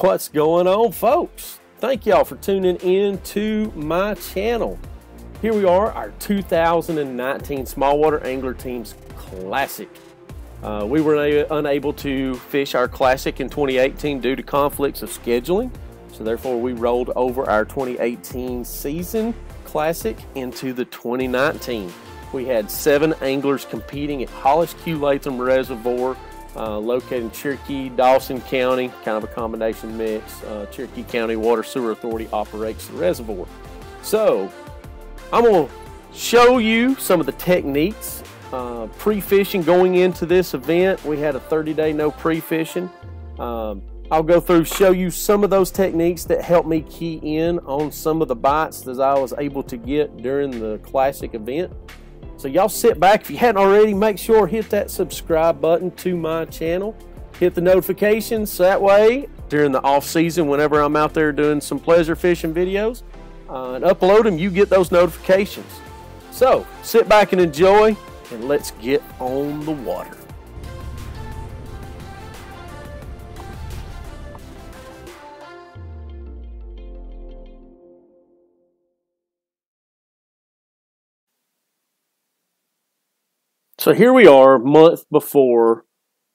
What's going on, folks? Thank y'all for tuning in to my channel. Here we are, our 2019 Smallwater Angler Teams Classic. We were unable to fish our Classic in 2018 due to conflicts of scheduling, so therefore we rolled over our 2018 season Classic into the 2019. We had 7 anglers competing at Hollis Lathem Reservoir, located in Cherokee, Dawson County, kind of a combination mix. Cherokee County Water Sewer Authority operates the reservoir. So I'm going to show you some of the techniques pre-fishing going into this event. We had a 30-day no pre-fishing. I'll go through, show you some of those techniques that helped me key in on some of the bites that I was able to get during the Classic event. So y'all sit back. If you hadn't already, make sure hit that subscribe button to my channel. Hit the notifications, so that way during the off season, whenever I'm out there doing some pleasure fishing videos and upload them, you get those notifications. So sit back and enjoy, and let's get on the water. So here we are, a month before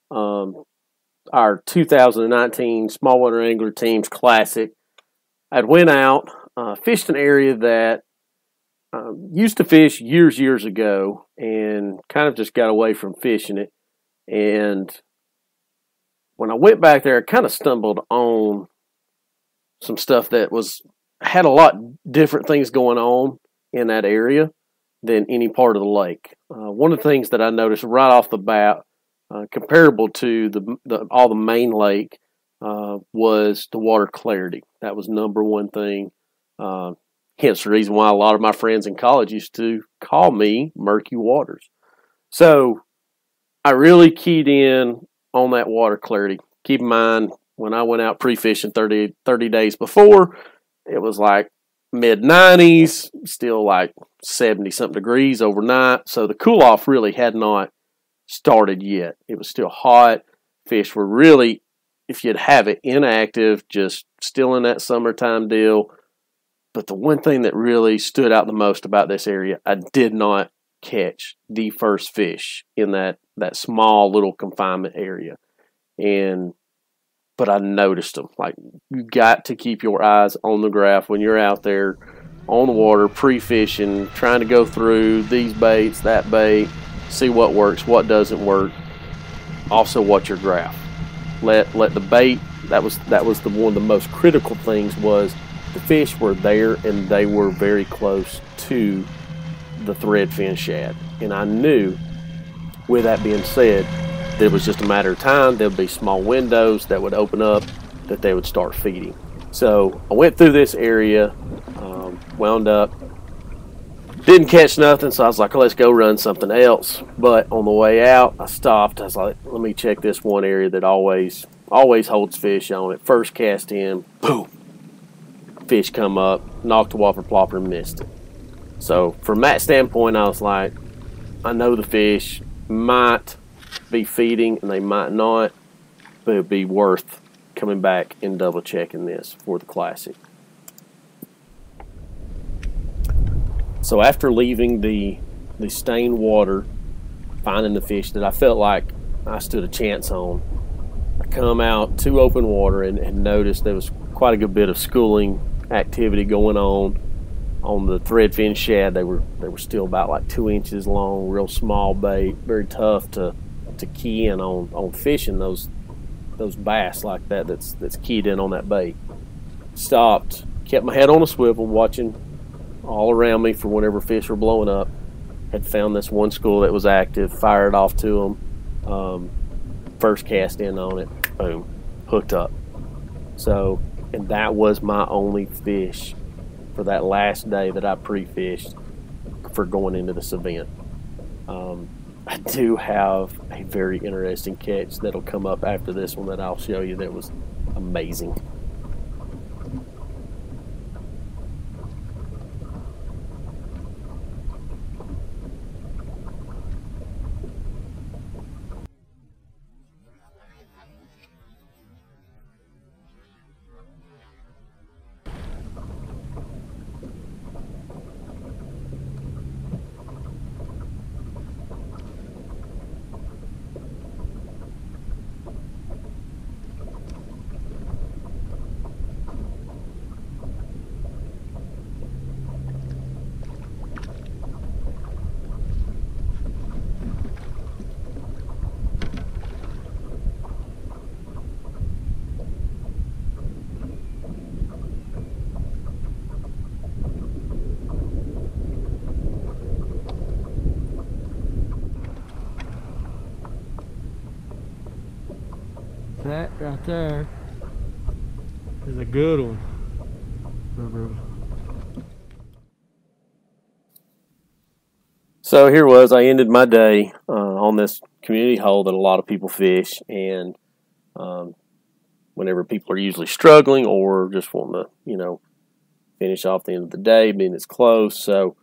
our 2019 Smallwater Angler Teams Classic. I went out, fished an area that used to fish years ago, and kind of just got away from fishing it. And when I went back there, I kind of stumbled on some stuff that had a lot different things going on in that area than any part of the lake. One of the things that I noticed right off the bat, comparable to all the main lake, was the water clarity. That was number one thing. Hence the reason why a lot of my friends in college used to call me Murky Waters. So I really keyed in on that water clarity. Keep in mind, when I went out pre-fishing 30 days before, it was like mid-90s, still like 70-something degrees overnight. So the cool-off really had not started yet. It was still hot. Fish were really, if you'd have it, inactive, just still in that summertime deal. But the one thing that really stood out the most about this area, I did not catch the first fish in that small little confinement area. But I noticed them. Like, you got to keep your eyes on the graph when you're out there on the water, pre-fishing, trying to go through these baits, that bait, see what works, what doesn't work. Also watch your graph. Let the bait, that was one of the most critical things, was the fish were there and they were very close to the threadfin shad. And I knew, with that being said, that it was just a matter of time. There'd be small windows that would open up that they would start feeding. So I went through this area, wound up, didn't catch nothing, so I was like, let's go run something else. But on the way out, I stopped. I was like, let me check this one area that always holds fish on it. First cast in, boom, fish come up, knocked the whopper plopper and missed it. So from that standpoint, I was like, I know the fish might be feeding and they might not, but it'd be worth coming back and double checking this for the Classic. So after leaving the stained water, finding the fish that I felt like I stood a chance on, I come out to open water and noticed there was quite a good bit of schooling activity going on the threadfin shad. They were still about like 2 inches long, real small bait, very tough to key in on fishing those bass like that's keyed in on that bait. Stopped, kept my head on a swivel, watching all around me for whenever fish were blowing up. Had found this one school that was active, fired off to them. First cast in on it, boom, hooked up. So, and that was my only fish for that last day that I pre-fished for going into this event. I do have a very interesting catch that'll come up after this one that I'll show you that was amazing. Right there is a good one. So here was, I ended my day on this community hole that a lot of people fish, and whenever people are usually struggling or just wanting to, finish off the end of the day, being it's close. So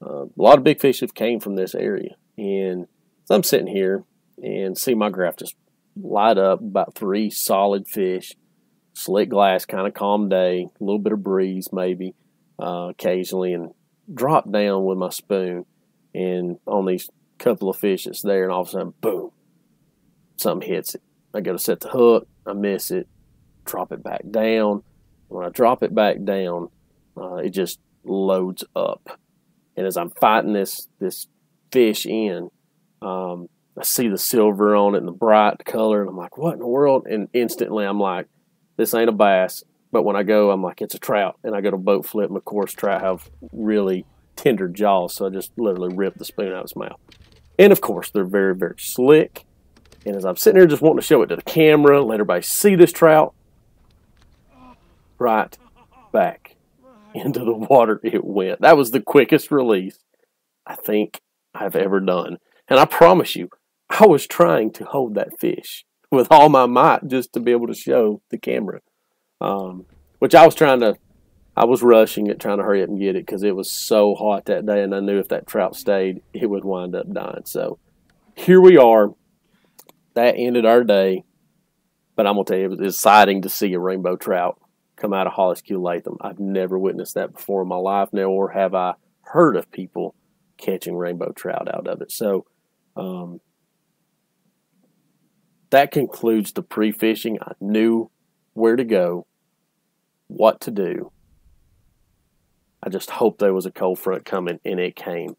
a lot of big fish have came from this area, and so I'm sitting here and see my graph just light up about 3 solid fish, slick glass, kind of calm day, a little bit of breeze maybe occasionally, and drop down with my spoon and on these couple of fish that's there, and all of a sudden, boom, something hits it. I go to set the hook, I miss it, drop it back down. When I drop it back down, it just loads up. And as I'm fighting this fish in, I see the silver on it and the bright color, and I'm like, what in the world? And instantly I'm like, this ain't a bass. But when I go, I'm like, it's a trout. And I go to boat flip, and of course, trout have really tender jaws, so I just literally ripped the spoon out of his mouth. And of course, they're very, very slick. And as I'm sitting here just wanting to show it to the camera, let everybody see this trout, right back into the water it went. That was the quickest release I think I've ever done. And I promise you, I was trying to hold that fish with all my might just to be able to show the camera. Which I was rushing it, trying to hurry up and get it because it was so hot that day, and I knew if that trout stayed, it would wind up dying. So here we are. That ended our day. But I'm going to tell you, it was exciting to see a rainbow trout come out of Hollis, Lathem. I've never witnessed that before in my life, nor have I heard of people catching rainbow trout out of it. So that concludes the pre-fishing. I knew where to go, what to do. I just hoped there was a cold front coming, and it came.